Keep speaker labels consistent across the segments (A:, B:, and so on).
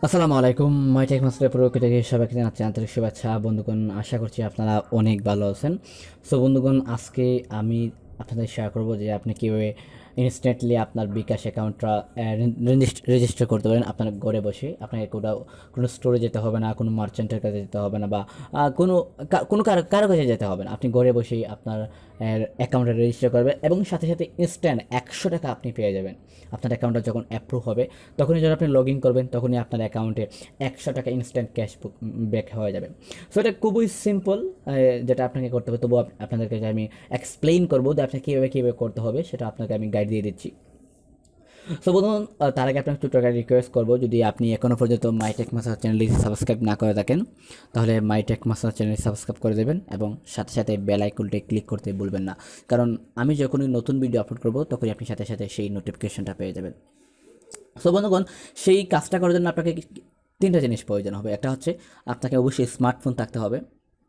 A: আসসালামু আলাইকুম। MyTech master প্রোকে থেকে সবাইকে জানাচ্ছি আন্তরিক শুভেচ্ছা। বন্ধুগণ, আশা করছি আপনারা অনেক ভালো আছেন। সো বন্ধুগণ, আজকে আমি আপনাদের শেয়ার করব যে আপনি কীভাবে ইনস্ট্যান্টলি আপনার বিকাশ অ্যাকাউন্টটা রেজিস্টার করতে পারেন আপনার ঘরে বসে। আপনাকে কোনো স্টোরে যেতে হবে না, কোনো মার্চেন্টের কাছে যেতে হবে না, বা কোনো কারো কাছে যেতে হবে না। আপনি ঘরে বসেই আপনার অ্যাকাউন্টটা রেজিস্টার করবে এবং সাথে সাথে ইনস্ট্যান্ট 100 টাকা আপনি পেয়ে যাবেন। আপনার অ্যাকাউন্টটা যখন অ্যাপ্রুভ হবে তখনই যখন আপনি লগ ইন করবেন তখনই আপনার অ্যাকাউন্টে 100 টাকা ইনস্ট্যান্ট ক্যাশ ব্যাক হয়ে যাবে। সো এটা খুবই সিম্পল, যেটা আপনাকে করতে হবে। তবুও আপনাদেরকে যে আমি এক্সপ্লেইন করবো যে আপনি কীভাবে করতে হবে সেটা আপনাকে আমি গাইড দিয়ে দিচ্ছি। সো বন্ধুগণ, তার আগে আপনাকে ছোট্ট একটা রিকোয়েস্ট করবো, যদি আপনি এখনও পর্যন্ত মাইটেক মাসাজ চ্যানেলটি সাবস্ক্রাইব না করে থাকেন তাহলে মাইটেক মাসাজ চ্যানেলটি সাবস্ক্রাইব করে দেবেন এবং সাথে সাথে বেল আইকনটি ক্লিক করতে ভুলবেন না, কারণ আমি যখনই নতুন ভিডিও আপলোড করবো তখনই আপনি সাথে সাথে সেই নোটিফিকেশনটা পেয়ে যাবেন। সো বন্ধুগণ, সেই কাজটা করার জন্য আপনাকে তিনটা জিনিস প্রয়োজন হবে। একটা হচ্ছে আপনাকে অবশ্যই স্মার্টফোন থাকতে হবে।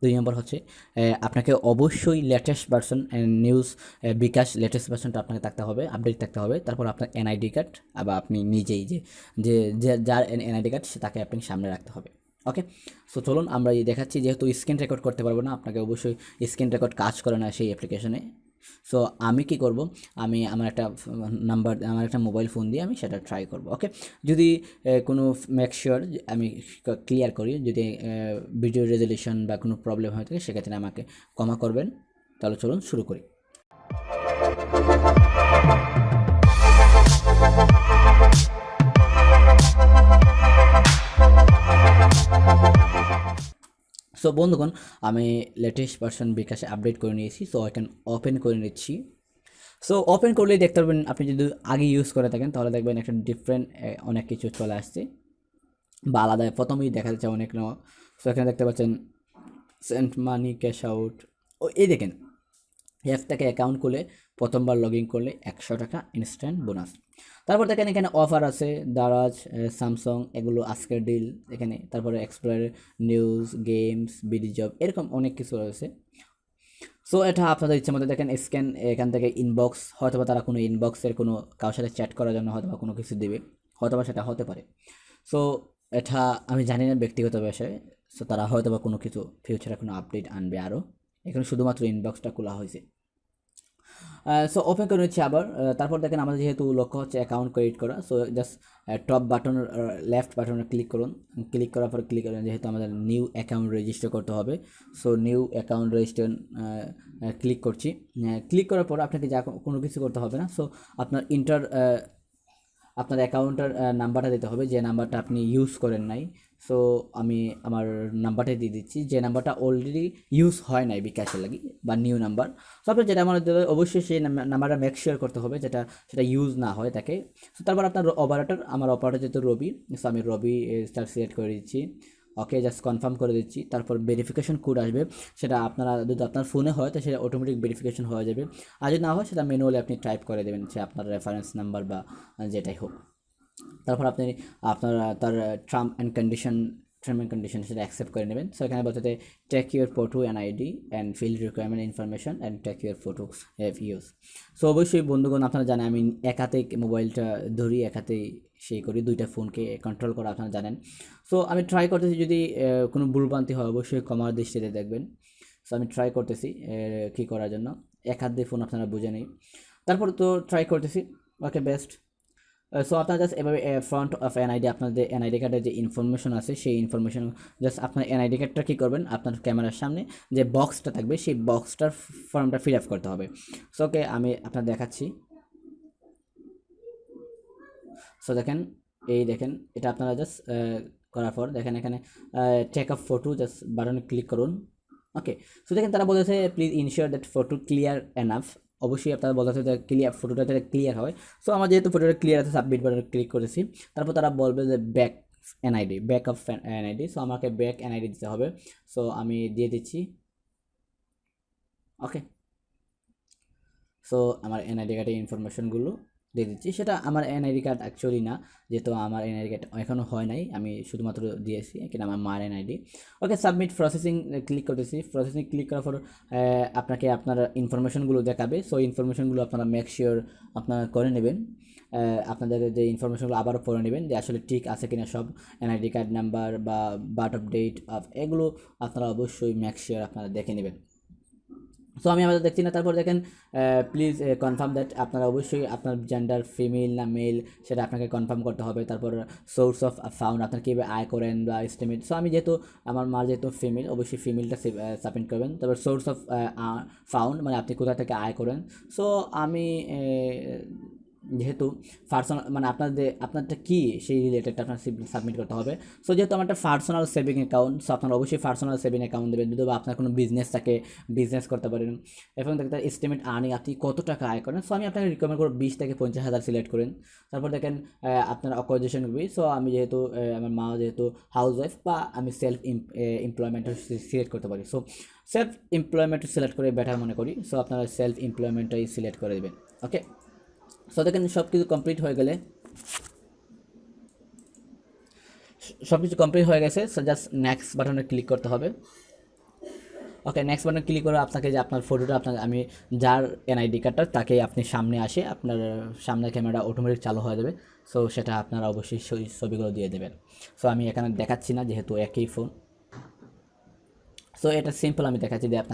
A: 2 নম্বর হচ্ছে আপনাকে অবশ্যই লেটেস্ট ভার্সন নিউজ বিকাশ লেটেস্ট ভার্সনটা আপনাকে থাকতে হবে, আপডেট থাকতে হবে। তারপর আপনার এনআইডি কার্ড, আবার আপনি নিজেই যে যার এনআইডি কার্ড সে তাকে আপনি সামনে রাখতে হবে। ওকে, সো চলুন আমরা দেখাচ্ছি। যেহেতু স্ক্রিন রেকর্ড করতে পারবো না, আপনাকে অবশ্যই স্ক্রিন রেকর্ড কাজ করে না সেই অ্যাপ্লিকেশনে। সো আমি কি করব, আমি আমার একটা মোবাইল ফোন দিয়ে আমি সেটা ট্রাই করব। ওকে, যদি কোনো মেক শিওর আমি ক্লিয়ার করি, যদি ভিডিও রেজলিউশন বা কোনো প্রবলেম হয়ে থাকে সেক্ষেত্রে আমাকে ক্ষমা করবেন। তাহলে চলুন শুরু করি। সো বন্ধুগণ, আমি লেটেস্ট ভার্সন বিকাশে আপডেট করে নিয়েছি। সো এখন ওপেন করে নিচ্ছি। সো ওপেন করলেই দেখতে পারবেন, আপনি যদি আগে ইউজ করে থাকেন তাহলে দেখবেন একটা ডিফারেন্ট অনেক কিছু চলে আসছে বা আলাদা প্রথমেই দেখা যাচ্ছে অনেক নেওয়া। সো এখানে দেখতে পাচ্ছেন সেন্ট মানি, ক্যাশ আউট। ও এই দেখেন, অ্যাপ থেকে অ্যাকাউন্ট খুলে প্রথমবার লগ ইন করলে 100 টাকা ইনস্ট্যান্ট বোনাস। তারপর দেখেন এখানে অফার আছে, দারাজ, স্যামসাং, এগুলো আজকের ডিল এখানে। তারপরে explore, news, games, BD job, এরকম অনেক কিছু রয়েছে। সো এটা আপনাদের ইচ্ছে মতো দেখেন স্ক্যান, এখান থেকে ইনবক্স, হয়তোবা তারা কোনো ইনবক্সের কোনো কারোর সাথে চ্যাট করার জন্য হয়তোবা কোনো কিছু দেবে, হয়তোবা সেটা হতে পারে। সো এটা আমি জানি না ব্যক্তিগত বিষয়ে। সো তারা হয়তোবা কোনো কিছু ফিউচারে কোনো আপডেট আনবে আরও। এখানে শুধুমাত্র ইনবক্সটা খোলা হয়েছে। সো ওপেন করে নিচ্ছি আবার। তারপর দেখেন আমাদের যেহেতু লক্ষ্য হচ্ছে অ্যাকাউন্ট ক্রিয়েট করা, so just top button, left বাটনে ক্লিক করুন। ক্লিক করার পর ক্লিক করেন, যেহেতু আমাদের নিউ অ্যাকাউন্ট রেজিস্টার করতে হবে। So new account register click করছি। ক্লিক করার পর আপনাকে যা কোনো কিছু করতে হবে না। সো আপনার আপনার অ্যাকাউন্টের নাম্বারটা দিতে হবে, যে নাম্বারটা আপনি ইউজ করেন নাই। সো আমি আমার নাম্বারটাই দিয়ে দিচ্ছি, যে নাম্বারটা অলরেডি ইউজ হয় নাই বিকাশের লাগি, বা নিউ নাম্বার। সো আপনার যেটা আমার দেবে অবশ্যই সেই নাম্বারটা মেক শিওর করতে হবে সেটা ইউজ না হয় তাকে। সো তারপর আপনার অপারেটর, আমার অপারেটর যেহেতু রবি, সো আমি রবি স্টার সিলেক্ট করে দিচ্ছি। ওকে, জাস্ট কনফার্ম করে দিচ্ছি। তারপর ভেরিফিকেশন কোড আসবে, সেটা আপনারা যদি আপনার ফোনে হয় তো সেটা অটোমেটিক ভেরিফিকেশন হয়ে যাবে। আর যদি না হয় সেটা ম্যানুয়ালি আপনি টাইপ করে দেবেন, সে আপনার রেফারেন্স নাম্বার বা যেটাই হোক। তারপর আপনি তার টার্ম অ্যান্ড কন্ডিশন সেটা অ্যাকসেপ্ট করে নেবেন। সো এখানে বলতে take your photo and ID and field requirement information and take your photo F use. So অবশ্যই বন্ধুগণ, আপনারা জানেন আমি এক হাতে মোবাইলটা ধরি, এক হাতেই সেই করি, দুইটা ফোনকে কন্ট্রোল করা আপনারা জানেন। সো আমি ট্রাই করতেছি, যদি কোনো ভুলভ্রান্তি হয় অবশ্যই ক্ষমার দৃষ্টিতে দেখবেন। সো আমি ট্রাই করতেছি কী করার জন্য, এক হাত দিয়ে ফোন আপনারা বুঝে নেই। তারপর তো ট্রাই করতেছি। ওকে, বেস্ট। সো আপনার জাস্ট এভাবে ফ্রন্ট অফ এনআইডি, আপনাদের এনআইডি কার্ডের যে ইনফরমেশন আছে সেই ইনফরমেশন, জাস্ট আপনার এনআইডি কার্ডটা কী করবেন, আপনার ক্যামেরার সামনে যে বক্সটা থাকবে সেই বক্সটার ফর্মটা ফিল আপ করতে হবে। সো ওকে, আমি আপনার দেখাচ্ছি। সো দেখেন, এই দেখেন, এটা আপনারা জাস্ট করার পর দেখেন এখানে টেক আপ ফটো, জাস্ট বাটনে ক্লিক করুন। ওকে, সো দেখেন তারা বলেছে please ensure that photo clear enough. অবশ্যই আপনারা বলতে যে ক্লিয়ার, ফটোটা যাতে ক্লিয়ার হয়। সো আমার যেহেতু ফটোটা ক্লিয়ার আছে, সাবমিট বাটনে ক্লিক করেছি। তারপর তারা বলবে যে back NID, back of NID. So আমাকে ব্যাক এনআইডি দিতে হবে। সো আমি দিয়ে দিচ্ছি। ওকে, সো আমার এনআইডি কার্ডের ইনফরমেশনগুলো দিয়ে দিচ্ছি। সেটা আমার এনআইডি কার্ড অ্যাকচুয়ালি না, যেহেতু আমার এনআইডি কার্ড এখনও হয় নাই, আমি শুধুমাত্র দিয়েছি কিনা আমার মার এনআইডি। ওকে, সাবমিট প্রসেসিং ক্লিক করতেছি। প্রসেসিং ক্লিক করার পর আপনাকে আপনার ইনফরমেশনগুলো দেখাবে। সো ইনফরমেশনগুলো আপনারা মেক শিওর আপনারা করে নেবেন। আপনাদের যে ইনফরমেশনগুলো আবারও পড়ে নেবেন যে আসলে ঠিক আছে কিনা সব, এনআইডি কার্ড নাম্বার বা বার্থ অফ ডেট অফ এগুলো আপনারা অবশ্যই মেক শিওর আপনারা দেখে নেবেন। সো আমি আমাদের দেখছি না, তারপর দেখেন প্লিজ কনফার্ম দ্যাট, আপনারা অবশ্যই আপনার জেন্ডার ফিমেল না মেল সেটা আপনাকে কনফার্ম করতে হবে। তারপর সোর্স অফ ফাউন্ড, আপনার কীভাবে আয় করেন বা এস্টিমেট। সো আমি যেহেতু আমার মা যেহেতু ফিমেল, অবশ্যই ফিমেলটা সাবমিট করবেন। তারপর সোর্স অফ ফাউন্ড মানে আপনি কোথা থেকে আয় করেন। সো আমি যেহেতু পার্সোনাল মানে আপনারটা কী সেই রিলেটেড আপনার সাবমিট করতে হবে। সো যেহেতু আমার একটা পার্সোনাল সেভিং অ্যাকাউন্ট, সো আপনারা অবশ্যই পার্সোনাল সেভিং অ্যাকাউন্ট দেবেন। যদি বা আপনার কোনো বিজনেস থাকে, বিজনেস করতে পারেন। এবং দেখেন এস্টিমেট আর্নিং, আপনি কত টাকা আয় করেন। সো আমি আপনাকে রিকমেন্ড করব 20 থেকে 50,000 সিলেক্ট করেন। তারপর দেখেন আপনার অকুপেশন করবি। সো আমি যেহেতু আমার মা যেহেতু হাউস ওয়াইফ, বা আমি সেলফ এমপ্লয়মেন্টও সিলেক্ট করতে পারি। সো সেলফ এমপ্লয়মেন্ট সিলেক্ট করে বেটার মনে করি। সো আপনারা সেলফ এমপ্লয়মেন্টটাই সিলেক্ট করে দেবেন। ওকে, সো দেখেন সব কিছু কমপ্লিট হয়ে গেলে, সব কিছু কমপ্লিট হয়ে গেছে। সো জাস্ট নেক্সট বাটনে ক্লিক করতে হবে। ওকে, নেক্সট বাটনে ক্লিক করে আপনাকে যে আপনার ফটোটা আপনার আমি যার এনআইডি কার্ডটা তাকে আপনি সামনে আসে আপনার সামনে ক্যামেরা অটোমেটিক চালু হয়ে যাবে। সো সেটা আপনারা অবশ্যই ছবিগুলো দিয়ে দেবেন। সো আমি এখানে দেখাচ্ছি না যেহেতু একই ফোন। সো এটা সিম্পল আমি দেখাচ্ছি যে আপনাকে